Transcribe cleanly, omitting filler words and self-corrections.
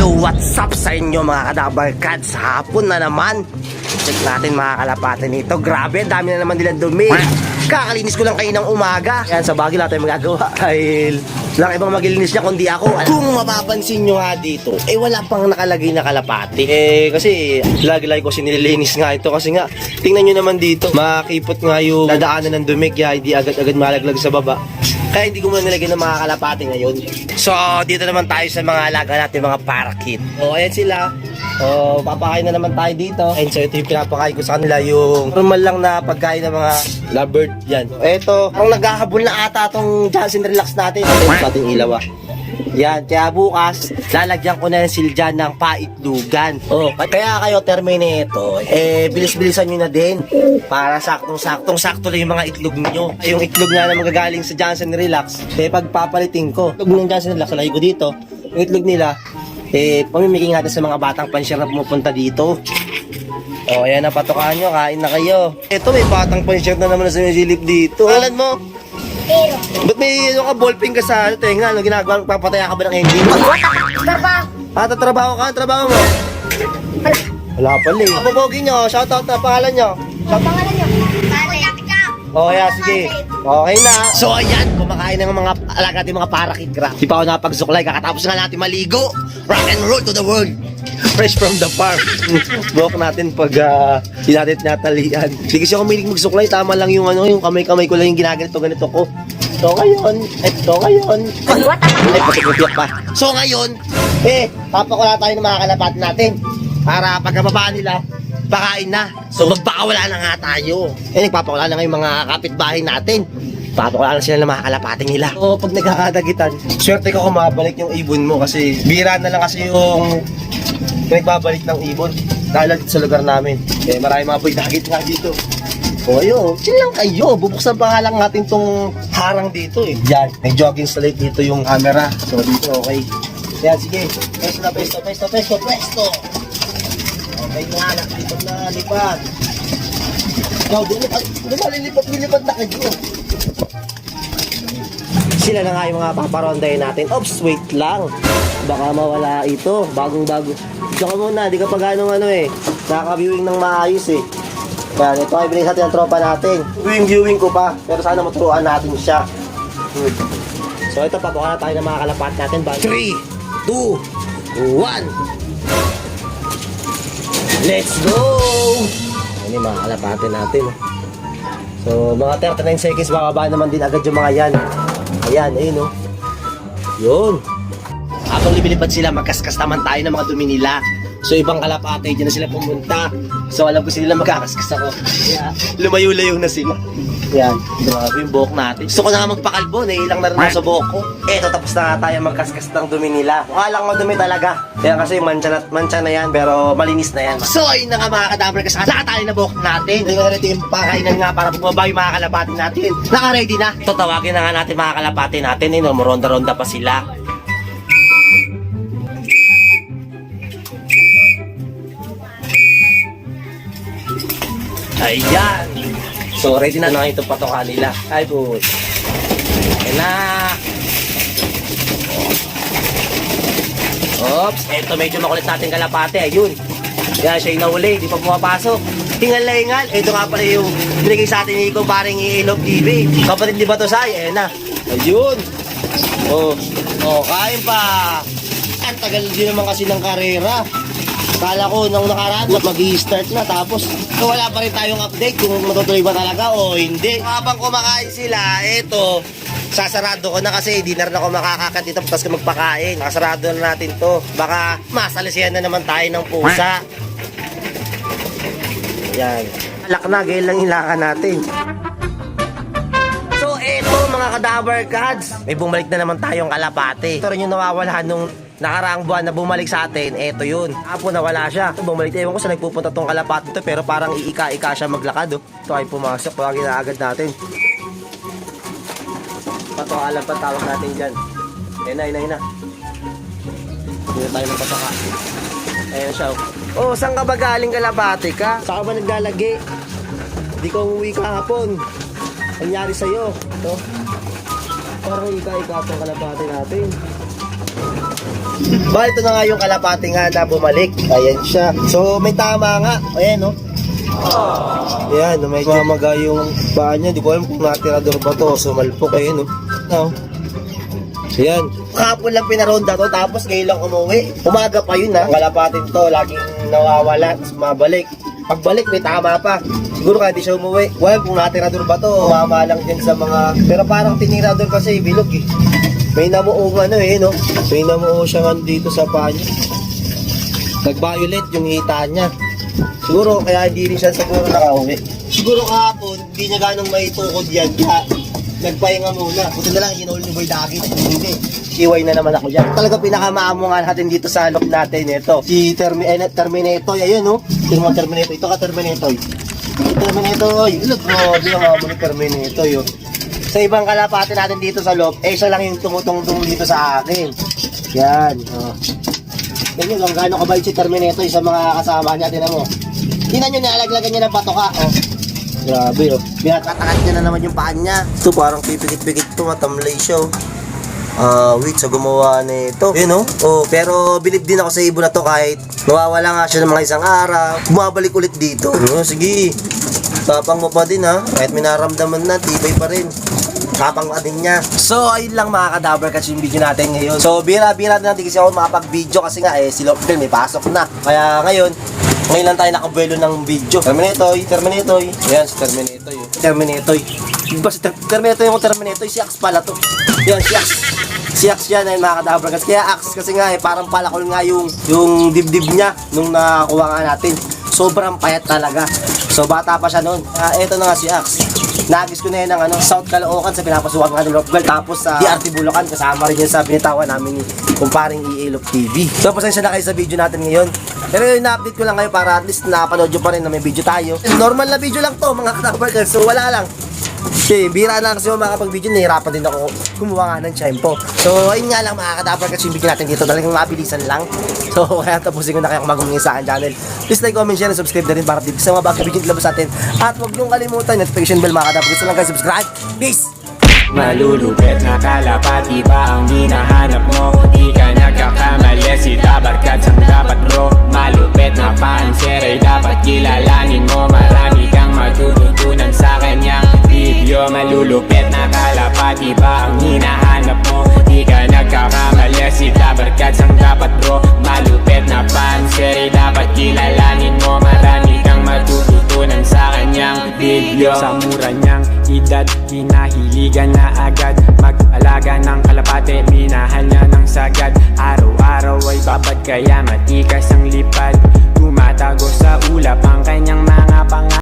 Hello, what's up sa inyo mga kadabar cats? Hapon na naman. Check natin mga kalapate nito. Grabe, dami na naman nilang dumi. Kakalinis ko lang kayo ng umaga. Yan, sa bagay lahat tayo magagawa. Dahil lang ibang maglilinis niya kundi ako. Kung mapapansin nyo nga dito, wala pang nakalagay na kalapate. Kasi lagi-lagi ko sinililinis nga ito. Kasi nga, tingnan nyo naman dito, makakipot nga yung dadaanan ng dumi. Kaya hindi agad-agad malaglag sa baba. Kaya hindi ko muna nilagay ng mga kalapate ngayon. So, dito naman tayo sa mga alaga natin, mga parakeet. O, ayan sila. O, papakain na naman tayo dito. And so, ito yung pinapakain ko sa kanila, yung normal lang na pagkain ng mga lovebird. Yan. So, ito, ang naghahabol na ata itong Johnson Relax natin. Ito yung ating ilaw. Yan, kaya bukas, lalagyan ko na yung siljan ng paitlugan. Oh, kaya kayo termine ito, bilis-bilisan nyo na din. Para sakto lang yung mga itlog nyo. Yung itlog nga na magagaling sa Johnson Relax, pagpapalitin ko. Itlog ng Johnson Relax, alay ko dito. Yung itlog nila, pamimigay natin sa mga batang pansyar na pumupunta dito. Oh, ayan na, patokaan nyo, kain na kayo. Ito, may batang pansyar na naman na sumisilip dito. Alam mo? Pero, Ba't may ballpen ka sa tenga? Ano ginagawa? Papataya ka ba ng engine? trabaho. Tatrabaho ka? Ang trabaho mo? Wala pala eh. Pabogi nyo, shoutout na pangalan nyo. Pangalan niyo? Pare. Oh, yeah, sige. Okay na. So, ayan, kumakain ng mga alaga natin mga parakeet crab. Di pa ako nakapagsuklay, kakatapos nga natin maligo. Rock and roll to the world. Fresh from the farm. Buhok natin pag di natin tinatalian. Hindi kasi ako milig magsuklay, tama lang yung yung kamay-kamay ko lang yung ginaganito ko. So ngayon, ay patigutiyak pa. So ngayon, papakula tayo ng mga kalapati natin. Para pagkababa nila, pakain na. So magbakawala na nga tayo. Nagpapakula na ngayon mga kapitbahay natin. Papakula na sila ng mga kalapati nila. So pag nagkakadagitan, swerte ko kung mabalik yung ibon mo kasi bira na lang kasi yung nagbabalik ng ibon dahil dito sa lugar namin. Marami mga boy dagit nga dito. O ayun, chill lang kayo. Bubuksan pa nga lang natin tong harang dito eh. Yan, may jogging slate dito yung camera. So dito okay. Yan, sige. Pesto. Okay nga, nakalipad na, lipad. Ikaw, lumalipat na kayo. Sila na nga yung mga paparondahin natin. Oops, wait lang. Baka mawala ito. Bagong-bago. Diyan ka muna, di ka pa ganong nakaka-viewing ng maayos eh. Yan, ito ay bilis natin ang tropa natin. Viewing ko pa, pero sana maturuan natin siya. So ito, pabuka na tayo ng mga kalapat natin. 3, 2, 1. Let's go! Ano yung mga kalapatin natin. So mga 39 seconds, bababa naman din agad yung mga yan. Ayan, ayun o. Yun. Habang lumilipad sila, magkaskas naman tayo ng mga dumi nila. So ibang kalapate, dyan na sila pumunta. So alam ko sila magkakaskas ako. Kaya lumayo-layo na sila. Yan, grabe yung buhok natin. Gusto ko na nga magpakalbo, nailang na rin ako sa buhok ko. Eto, tapos na nga tayo magkaskas ng dumi nila. Mukha lang madumi talaga. Kaya kasi mancha na yan, pero malinis na yan. So ayun na nga mga kadabar, kasi nakatali na buhok natin. Hindi ko na rin yung pakainan nga para bumaba yung mga kalapate natin. Naka-ready na. Tawagin na nga natin mga kalapate natin. Maronda-ronda pa sila. Ayan. So, ready na nga itong patokan nila. Ay, boy. Ayan na. Oops. Ito medyo makulit natin kalapate. Ayun. Yan, siya yung nahuli. Di pa pumapasok. Hingal na hingal. Ito nga pala yung binigay sa atin ni Iko paring i-love TV. Kapatid di ba to, Say? Ayan na. Ayun. Oh, kain pa. Ang tagal din naman kasi ng karera. Kala ko nung nakaraan mag-i-start na tapos wala pa rin tayong update kung matutuloy ba talaga o hindi. Habang kumakain sila, eto, sasarado ko na kasi di na rin ako makakakat dito tapos magpakain. Nakasarado na natin to. Baka masalisihan na naman tayo ng pusa. Yan. Alak na, gaya lang ilakan natin. So eto mga kadabar cats, may bumalik na naman tayong kalapate. Ito rin yung nawawala nung nakaraang buwan na bumalik sa atin. Eto yun. Apo nawala siya. Bumalik tayo. Ewan ko sa nagpupunta tong kalapate ito, pero parang iika-ika siya maglakad. Ito ay pumasok. Pagin na agad natin. Patokalan pa tawag natin dyan. Ayun na. Hindi tayo ng patoka. Ayan siya. Oh, saan ka ba galing kalapate ka? Saan ka ba naglalagi? Di ka umuwi kahapon. Nangyari sa'yo. Ito. Parang ika-ika itong kalapate natin. Ba, ito na nga yung kalapati nga na bumalik. Ayan siya. So, may tama nga. Ayan, no? Ayan, may mamaga yung paa niya. Di ko alam kung natirador ba to. Sumalpok, ayan, no? No? Ayan. Kahapon lang pinaronda to, tapos ngayon lang umuwi. Umaga pa yun, ha? Kalapatin to, laging nawawala, tapos mabalik. Pagbalik, may tama pa. Siguro kahit di siya umuwi. Well, kung natirador ba to, mama lang din sa mga... Pero parang tinirador kasi bilog, eh. May namuong ano, eh, no? May namuong siya nga dito sa paa niya. Nag-violet yung hita niya. Siguro, kaya hindi rin siya siguro nakauwi. Siguro kahapon, hindi niya ganong maitukod yan. Kaya, nagpahinga muna. Buti na lang, hinuli ni Boy Dagi. Hindi. Iway na naman ako dyan. Talaga pinakamaamo nga natin dito sa loop natin. Ito, si Terminator. Ayun, no? Sino mga Terminator? Ito ka, Terminator. Terminator. Look, grabe ang amo ni Terminator, yun. Sa ibang kalapati natin dito sa loob, eh, siya lang yung tumutungtong dito sa akin. Yan, oh. Ganyan kung gaano kabait si Terminator sa mga kasama niya, tinan mo. Tingnan nyo, nialaglagan niya ng patoka, oh. Grabe, oh. Binatakat niya na naman yung paan niya. Ito, parang pipikit-pikit ito, matamlay siya, oh. Wait, sa gumawa nito. Yun, oh. Oh, pero bilib din ako sa ibon na to kahit nawawala nga siya ng mga isang araw. Bumabalik ulit dito. Oh, sige. Tapang mo pa din, ha. Kahit may naramdaman na, tibay pa rin. Tapang pa din niya. So, ayun lang mga kadabar kasi yung video natin ngayon. So, bira-bira natin kasi ako makapag-video kasi nga si Lopdel may pasok na. Kaya ngayon lang tayo nakabuelo ng video. Terminator. Yan, si Terminator. Terminator. Diba si Terminator yung Terminator? Si Axe pala to. Yan, si Axe. Si Axe yan ay mga kadabar kasi. Kaya Axe kasi nga parang palakol nga yung dibdib niya nung nakuha nga natin. Sobrang payat talaga. So bata pa siya noon. Eto na nga si Axe. Nagis ko na yan ng South Caloocan sa pinapasukan nga ni Lopgal. Tapos sa DRT Bulacan, kasama rin yan sa binitawan namin ni kumparing EA Lop TV. So pasensya na kayo sa video natin ngayon. Pero yung na-update ko lang kayo para at least napanood nyo pa rin na may video tayo. Normal na video lang to mga kadabarkers. So wala lang. Okay, bira na kasi makapag-video, nahirapan din ako gumawa nga ng tempo. So, ayun nga lang mga kadabarkers yung video natin dito. Talagang mabilisan lang. So, kaya tapusin ko na kayo kung mag-umingi sa akin channel. Please like, comment, share, and subscribe na rin para dito sa mga bagong video labas natin. At huwag niyong kalimutan, notification bell mga kadabarkers. Gusto lang kayo subscribe. Peace! Malulupit na kalapati ba ang hinahanap mo? Di ka nagkakamali, si Dabarkad ang dapat bro. Malupit na panser ay dapat kilalanin mo. Marami kang matututunan sa kanyang video. Malulupit na kalapati ba ang hinahanap mo? Di ka nagkakamali, si Dabarkad ang dapat bro. Malupit na panser ay dapat kilalanin mo. Marami kang matututunan sa kanyang video. Sa mura niyang edad, kinahiligan na agad mag-alaga ng kalapate, minahal niya ng sagad. Araw-araw ay babad kaya matikas ang lipad. Tumatago sa ulap ang kanyang